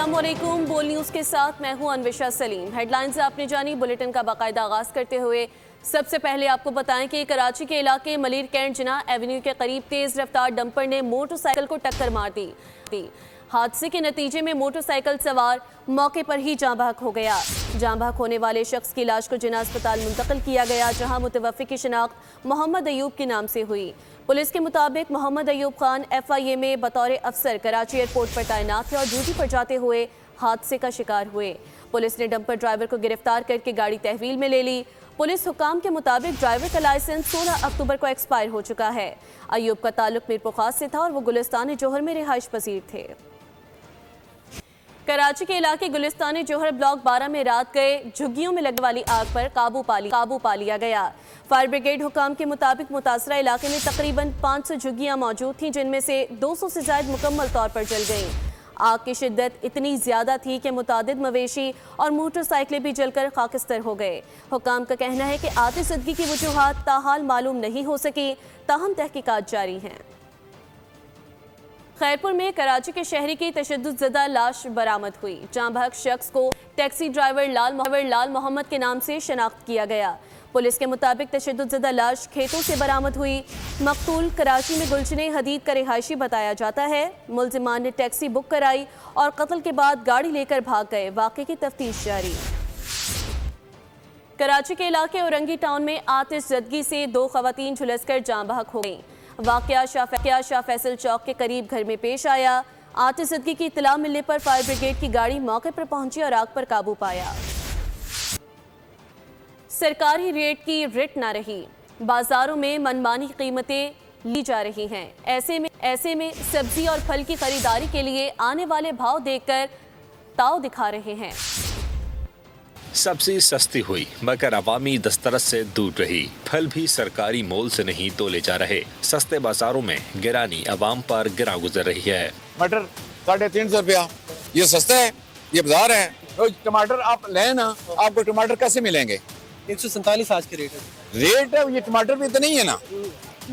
अस्सलामुअलैकुम। बोल न्यूज़ के साथ मैं हूं अनविशा सलीम। हेडलाइंस आपने जानी, बुलेटिन का बाकायदा आगाज करते हुए सबसे पहले आपको बताएं कि कराची के इलाके मलिर कैंट जिना एवेन्यू के करीब तेज रफ्तार डंपर ने मोटरसाइकिल को टक्कर मार दी। हादसे के नतीजे में मोटरसाइकिल सवार मौके पर ही जाँ बहक हो गया। जाँ बहक होने वाले शख्स की लाश को जिना अस्पताल मुंतकिल किया गया, जहां मुतवफ़्फ़ी की शिनाख्त मोहम्मद अयूब के नाम से हुई। पुलिस के मुताबिक मोहम्मद अयूब खान FIA में बतौर अफसर कराची एयरपोर्ट पर तैनात थे और ड्यूटी पर जाते हुए हादसे का शिकार हुए। पुलिस ने डंपर ड्राइवर को गिरफ्तार करके गाड़ी तहवील में ले ली। पुलिस हुकाम के मुताबिक ड्राइवर का लाइसेंस 16 अक्टूबर को एक्सपायर हो चुका है। अयूब का ताल्लुक मीरपुर खास से था और वो गुलिस्तान जोहर में रिहाइश पजीर थे। कराची के इलाके गुलिस्तान जोहर ब्लॉक 12 में रात गए झुग्गियों में लगने वाली आग पर काबू पा लिया गया। फायर ब्रिगेड हुकाम के मुताबिक मुतासरा इलाके में तकरीबन 500 झुग्गियां मौजूद थीं, जिनमें से 200 से ज्यादा मुकम्मल तौर पर जल गईं। आग की शिद्दत इतनी ज्यादा थी कि मुतादिद मवेशी और मोटरसाइकिलें भी जलकर खाकिस्तर हो गए। हुकाम का कहना है कि आतिशदगी की वजूहात ताहाल मालूम नहीं हो सकी, ताहम तहकीकात जारी हैं। खैरपुर में कराची के शहरी की तशद्दुदज़दा लाश बरामद हुई। जाँ बहक शख्स को टैक्सी ड्राइवर लाल मोहम्मद के नाम से शनाख्त किया गया। पुलिस के मुताबिक तशद्दुदज़दा लाश खेतों से बरामद हुई। मकतूल कराची में गुलशने हदीद का रिहायशी बताया जाता है। मुलजिमान ने टैक्सी बुक कराई और कत्ल के बाद गाड़ी लेकर भाग गए। वाक़े की तफ्तीश जारी। कराची के इलाके औरंगी टाउन में आतिशज़दगी से 2 खवातीन झुलसकर जाँ बहक हो गईं। वाक़या शाह फैसल चौक के करीब घर में पेश आया। आतिशदगी की इत्तला मिलने पर फायर ब्रिगेड की गाड़ी मौके पर पहुंची और आग पर काबू पाया। सरकारी रेट की रिट न रही, बाजारों में मनमानी कीमतें ली जा रही हैं। ऐसे में सब्जी और फल की खरीदारी के लिए आने वाले भाव देखकर ताव दिखा रहे हैं। सब्जी सस्ती हुई मगर अवामी दस्तरस से दूर रही। फल भी सरकारी मोल से नहीं तोले जा रहे। सस्ते बाजारों में गिरानी अवाम पर गिरा गुजर रही है। मटर 350 रुपया, ये सस्ता है, ये बाजार है। तो टमाटर आप लें ना, आपको टमाटर कैसे मिलेंगे? 147 आज के रेट है। ये टमाटर भी इतने ही है ना,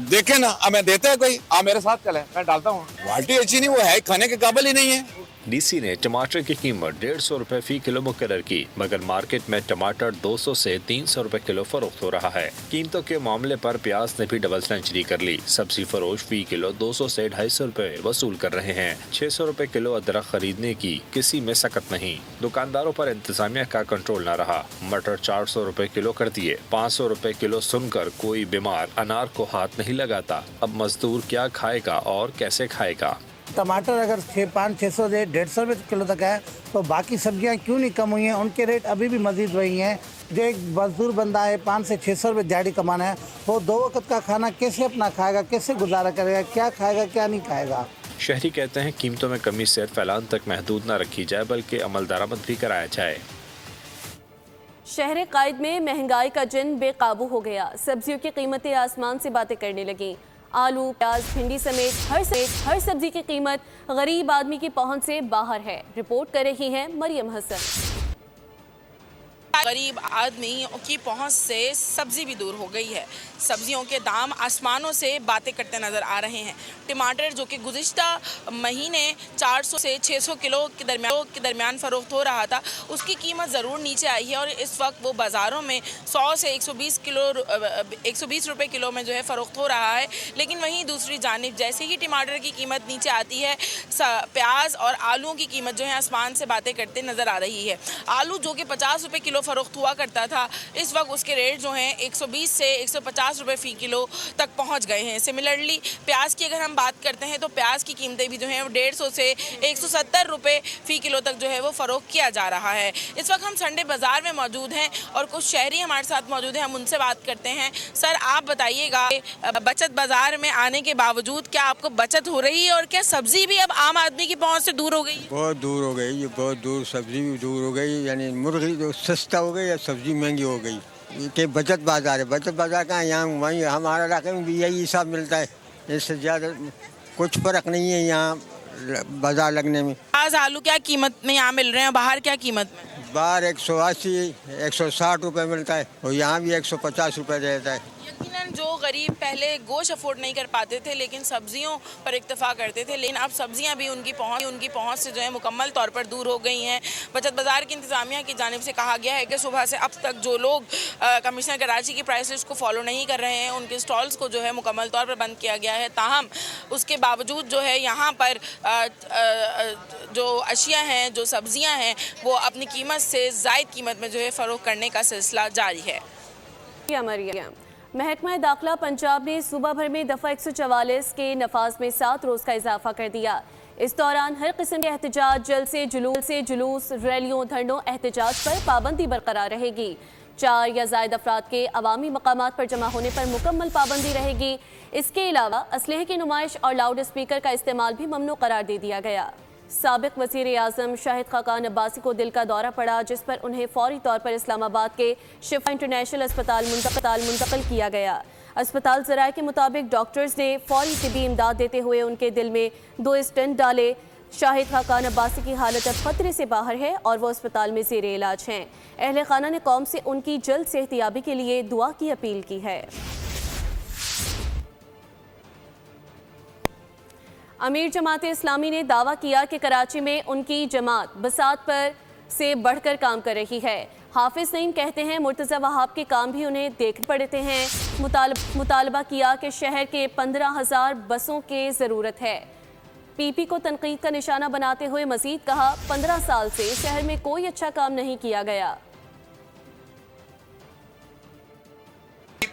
देखे ना। अब मैं देता है कोई, आप मेरे साथ चले, मैं डालता हूँ। क्वालिटी अच्छी नहीं, वो है खाने के काबिल ही नहीं है। DC ने टमाटर की कीमत 150 रुपए फी किलो मुकर्रर की, मगर मार्केट में टमाटर 200 से 300 रुपए किलो फरोख्त हो रहा है। कीमतों के मामले पर प्याज ने भी डबल सेंचुरी कर ली। सब्जी फरोश फी किलो 200 से 250 रुपए वसूल कर रहे हैं। 600 रुपए किलो अदरक खरीदने की किसी में सकत नहीं। दुकानदारों पर इंतजामिया का कंट्रोल न रहा। मटर 400 रुपए किलो कर दिए। 500 रुपए किलो सुनकर कोई बीमार अनार को हाथ नहीं लगाता। अब मजदूर क्या खाएगा और कैसे खाएगा? टमाटर अगर 500-600 से 150 रुपये किलो तक है तो बाकी सब्जियां क्यों नहीं कम हुई हैं? उनके रेट अभी भी मजीद वही हैं। जो एक मजदूर बंदा है 500 से 600 रुपये दिहाड़ी कमाना है, वो 2 वक्त का खाना कैसे अपना खाएगा, कैसे गुजारा करेगा, क्या खाएगा क्या नहीं खाएगा? शहरी कहते हैं कीमतों में कमी सिर्फ ऐलान तक महदूद न रखी जाए बल्कि अमल दरामद भी कराया जाए। शहर कायद में महंगाई का जिन बेकाबू हो गया। सब्जियों की कीमतें आसमान से बातें करने लगी। आलू, प्याज, भिंडी समेत हर सब्जी की कीमत गरीब आदमी की पहुंच से बाहर है। रिपोर्ट कर रही हैं मरियम हसन। गरीब आदमी की पहुंच से सब्जी भी दूर हो गई है। सब्जियों के दाम आसमानों से बातें करते नजर आ रहे हैं। टमाटर जो कि गुज़िश्ता महीने 400 से 600 किलो के दरमियान फरोख्त हो रहा था, उसकी कीमत ज़रूर नीचे आई है और इस वक्त वो बाज़ारों में 100 से 120 रुपए किलो में जो है फ़रोख्त हो रहा है। लेकिन वहीं दूसरी जानिब जैसे ही टमाटर की कीमत नीचे आती है, प्याज और आलूओं की कीमत जो है आसमान से बातें करते नज़र आ रही है। आलू जो कि 50 रुपए किलो फरोख्त हुआ करता था, इस वक्त उसके रेट जो हैं 120 से 150 रुपए फी किलो तक पहुंच गए हैं। सिमिलरली प्याज की अगर हम बात करते हैं तो प्याज की कीमतें भी जो हैं 150 से 170 रुपए फी किलो तक जो है वो फरोख्त किया जा रहा है। इस वक्त हम संडे बाजार में मौजूद हैं और कुछ शहरी हमारे साथ मौजूद हैं, हम उनसे बात करते हैं। सर, आप बताइएगा, बचत बाजार में आने के बावजूद क्या आपको बचत हो रही है और क्या सब्जी भी अब आम आदमी की पहुँच से दूर हो गई? बहुत दूर हो गई, बहुत दूर। सब्जी भी दूर हो गई, यानी मुर्गी जो सस्ता हो गई या सब्जी महंगी हो गई। कि बचत बाजार है, बचत बाजार कहाँ, यहाँ वहीं हमारे इलाके में भी यही हिसाब मिलता है। इससे ज़्यादा कुछ फ़र्क नहीं है यहाँ बाजार लगने में। आज आलू क्या कीमत में यहाँ मिल रहे हैं, बाहर क्या कीमत में? बाहर 180 160 रुपये मिलता है और यहाँ भी 150 रुपये रहता है। यकीनन तकरीबन जो गरीब पहले गोश्त अफोर्ड नहीं कर पाते थे लेकिन सब्जियों पर इक्तफा करते थे, लेकिन अब सब्जियां भी उनकी पहुंच से जो है मुकम्मल तौर पर दूर हो गई हैं। बचत बाज़ार की इंतज़ामिया की जानिब से कहा गया है कि सुबह से अब तक जो लोग कमिश्नर कराची की प्राइस लिस्ट को फॉलो नहीं कर रहे हैं उनके स्टॉल्स को जो है मुकम्मल तौर पर बंद किया गया है। ताहम उसके बावजूद जो है यहाँ पर जो अशिया हैं, जो सब्जियाँ हैं, वो अपनी कीमत से ज़ायद कीमत में जो है फ़रोख्त करने का सिलसिला जारी है। महकमा दाखिला पंजाब ने सूबा भर में दफ़ा 144 के नफाज में 7 रोज़ का इजाफा कर दिया। इस दौरान हर किस्म के एहतजाज, जुलूस, रैलियों, धरनों, एहतजाज पर पाबंदी बरकरार रहेगी। 4 या ज़ायद अफराद के अवामी मकामात पर जमा होने पर मुकम्मल पाबंदी रहेगी। इसके अलावा असलहे की नुमाइश और लाउड स्पीकर का इस्तेमाल भी ममनू करार दे दिया गया। साबिक वज़ीर आज़म शाहिद खाकान अब्बासी को दिल का दौरा पड़ा, जिस पर उन्हें फौरी तौर पर इस्लामाबाद के शिफा इंटरनेशनल अस्पताल मुंतकिल किया गया। अस्पताल ज़राए के मुताबिक डॉक्टर्स ने फौरी तिब्बी इमदाद देते हुए उनके दिल में 2 स्टेंट डाले। शाहिद खाकान अब्बासी की हालत अब खतरे से बाहर है और वो अस्पताल में ज़ेरे इलाज हैं। अहले खाना ने कौम से उनकी जल्द सेहतियाबी के लिए दुआ की अपील की है। अमीर जमात इस्लामी ने दावा किया कि कराची में उनकी जमात बसात पर से बढ़कर काम कर रही है। हाफिज नईम कहते हैं मुर्तज़ा वहाब के काम भी उन्हें देखने पड़ते हैं। मुतालबा किया कि शहर के 15,000 बसों की ज़रूरत है। पीपी को तनकीद का निशाना बनाते हुए मजीद कहा, 15 साल से शहर में कोई अच्छा काम नहीं किया गया।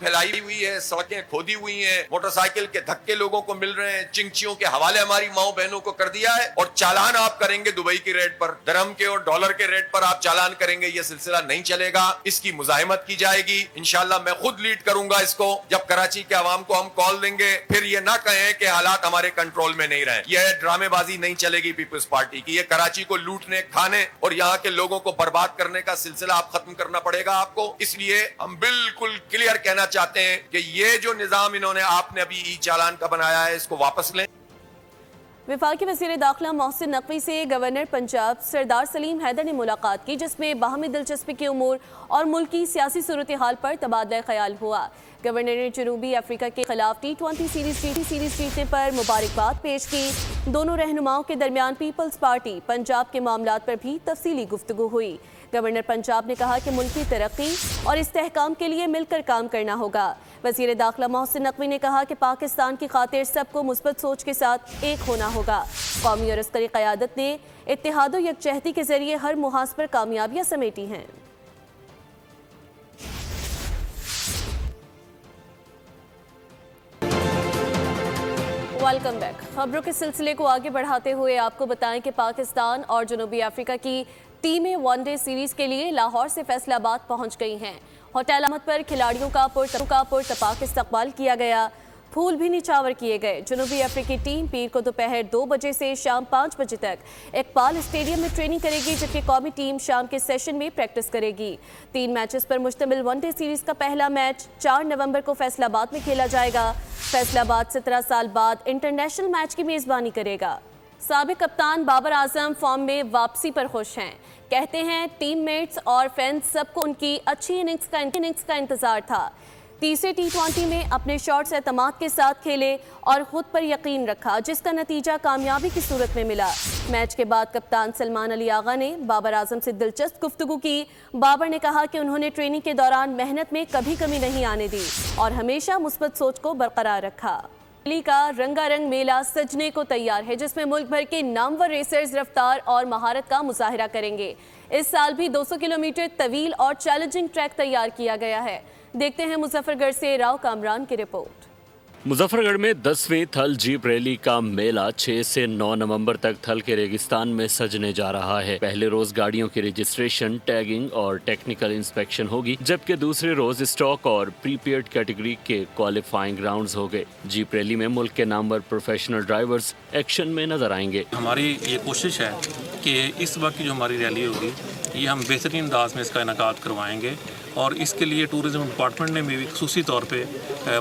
फैलाई हुई है, सड़कें खोदी हुई हैं, मोटरसाइकिल के धक्के लोगों को मिल रहे हैं, चिंचियों के हवाले हमारी माओ बहनों को कर दिया है। और चालान आप करेंगे दुबई की रेट पर, दरहम के और डॉलर के रेट पर आप चालान करेंगे। ये सिलसिला नहीं चलेगा, इसकी मुजाहिमत की जाएगी। इंशाल्लाह मैं खुद लीड करूंगा इसको। जब कराची के अवाम को हम कॉल देंगे, फिर ये ना कहें कि हालात हमारे कंट्रोल में नहीं रहे। यह ड्रामेबाजी नहीं चलेगी पीपल्स पार्टी की। ये कराची को लूटने, खाने और यहाँ के लोगों को बर्बाद करने का सिलसिला आप खत्म करना पड़ेगा आपको। इसलिए हम बिल्कुल क्लियर कहना चाहते हैं कि ये जो निजाम इन्होंने आपने अभी ई चालान का बनाया है, इसको वापस लें। वफाकी वज़ीर दाखिला मोहसिन नकवी से गवर्नर पंजाब सरदार सलीम हैदर ने मुलाकात की, जिसमें बाहमी दिलचस्पी के उमूर और मुल्क की सियासी सूरत हाल पर तबादला ख्याल हुआ। गवर्नर ने जनूबी अफ्रीका के खिलाफ T20 सीरीज जीतने पर मुबारकबाद पेश की। दोनों रहनुमाओं के दरमियान पीपल्स पार्टी पंजाब के मामलात पर भी तफसीली गुफ्तगू हुई। गवर्नर पंजाब ने कहा कि मुल्क की तरक्की और इस्तेहकाम के लिए मिलकर काम करना होगा। वज़ीर दाखिला मोहसिन नकवी ने कहा कि पाकिस्तान की खातिर सबको मुस्बत सोच के साथ एक होना होगा। कौमी और अस्करी क़यादत ने इत्तेहाद और यकजहती के जरिए हर मुहाज पर कामयाबियाँ समेटी हैं। Welcome back. खबरों के सिलसिले को आगे बढ़ाते हुए आपको बताएं कि पाकिस्तान और जनूबी अफ्रीका की टीमें वनडे सीरीज के लिए लाहौर से फैसलाबाद पहुंच गई हैं। होटल अहमद पर खिलाड़ियों का पुरतपाक इस्तकबाल किया गया, फूल भी निछावर किए गए। जनूबी अफ्रीकी टीम पीर को दोपहर 2 बजे से शाम 5 बजे तक इकबाल स्टेडियम में ट्रेनिंग करेगी, जबकि कौमी टीम शाम के सेशन में प्रैक्टिस करेगी। 3 मैचेस पर मुश्तमिल वनडे सीरीज का पहला मैच 4 नवंबर को फैसलाबाद में खेला जाएगा। फैसलाबाद 17 साल बाद इंटरनेशनल मैच की मेज़बानी करेगा। साबिक कप्तान बाबर आजम फॉर्म में वापसी पर खुश हैं। कहते हैं टीममेट्स और फैंस सबको उनकी अच्छी इनिंग्स का इंतजार था। तीसरे T20 में अपने शॉट्स एतमाद के साथ खेले और खुद पर यकीन रखा, जिसका नतीजा कामयाबी की सूरत में मिला। मैच के बाद कप्तान सलमान अली आगा ने बाबर आजम से दिलचस्प गुफ्तगू की। बाबर ने कहा कि उन्होंने ट्रेनिंग के दौरान मेहनत में कभी कमी नहीं आने दी और हमेशा मुस्बत सोच को बरकरार रखा। दिल्ली का रंगारंग मेला सजने को तैयार है, जिसमें मुल्क भर के नामवर रेसर्स रफ्तार और महारत का मुजाहिरा करेंगे। इस साल भी 200 किलोमीटर तवील और चैलेंजिंग ट्रैक तैयार किया गया है। देखते हैं मुजफ्फरगढ़ से राव कामरान की रिपोर्ट। मुजफ्फरगढ़ में 10वीं थल जीप रैली का मेला 6 से 9 नवंबर तक थल के रेगिस्तान में सजने जा रहा है। पहले रोज गाड़ियों की रजिस्ट्रेशन, टैगिंग और टेक्निकल इंस्पेक्शन होगी, जबकि दूसरे रोज स्टॉक और प्रीपेड कैटेगरी के क्वालिफाइंग राउंड्स होंगे। जीप रैली में मुल्क के नामवर प्रोफेशनल ड्राइवर्स एक्शन में नजर आएंगे। हमारी ये कोशिश है कि इस वक्त की जो हमारी रैली होगी, ये हम बेहतरीन अंदाज में इसका इनेकाद करवाएंगे और इसके लिए टूरिज़्म डिपार्टमेंट ने भी खसूसी तौर पे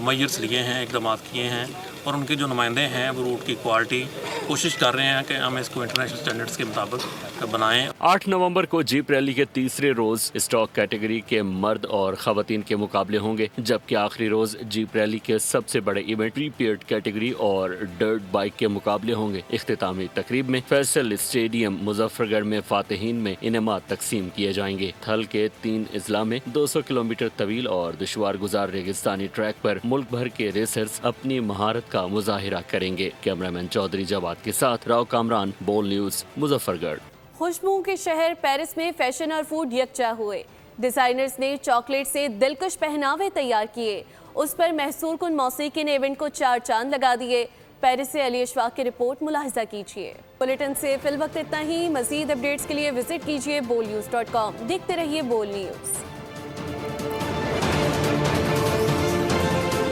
मेजर्स लिए हैं, इकदाम किए हैं और उनके जो नुमाइंदे हैं वो रूट की क्वालिटी कोशिश कर रहे हैं कि हम इसको इंटरनेशनल स्टैंडर्ड्स के मुताबिक बनाएं। 8 नवंबर को जीप रैली के तीसरे रोज स्टॉक कैटेगरी के मर्द और खवातीन के मुकाबले होंगे, जबकि आखिरी रोज जीप रैली के सबसे बड़े इवेंट प्रीपेड कैटेगरी और डर्ट बाइक के मुकाबले होंगे। इख्तितामी तकरीब में फैसल स्टेडियम मुजफ्फरगढ़ में फातिहीन में इनामात तकसीम किए जाएंगे। थल के 3 अजला में 200 किलोमीटर तवील और दुश्वार गुजार रेगिस्तानी ट्रैक पर मुल्क भर के रेसर्स अपनी महारत का मुजाहिरा करेंगे। कैमरामैन चौधरी जवाद के साथ राव कामरान, बोल न्यूज, मुजफ्फरगढ़। खुशबू के शहर पेरिस में फैशन और फूड यकजा हुए। डिजाइनर्स ने चॉकलेट से दिलकश पहनावे तैयार किए, उस पर महसूर कुन मौसीकी ने इवेंट को 4 चांद लगा दिए। पेरिस से अली अशफाक की रिपोर्ट मुलाहिजा कीजिए। बुलेटिन से फिल वक्त इतना ही। मजीद अपडेट्स के लिए विजिट कीजिए bolnews.com। देखते रहिए बोल न्यूज।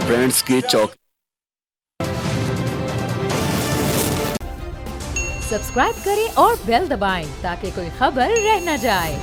ब्रांड्स के चौक सब्सक्राइब करें और बेल दबाएं ताकि कोई खबर रह न जाए।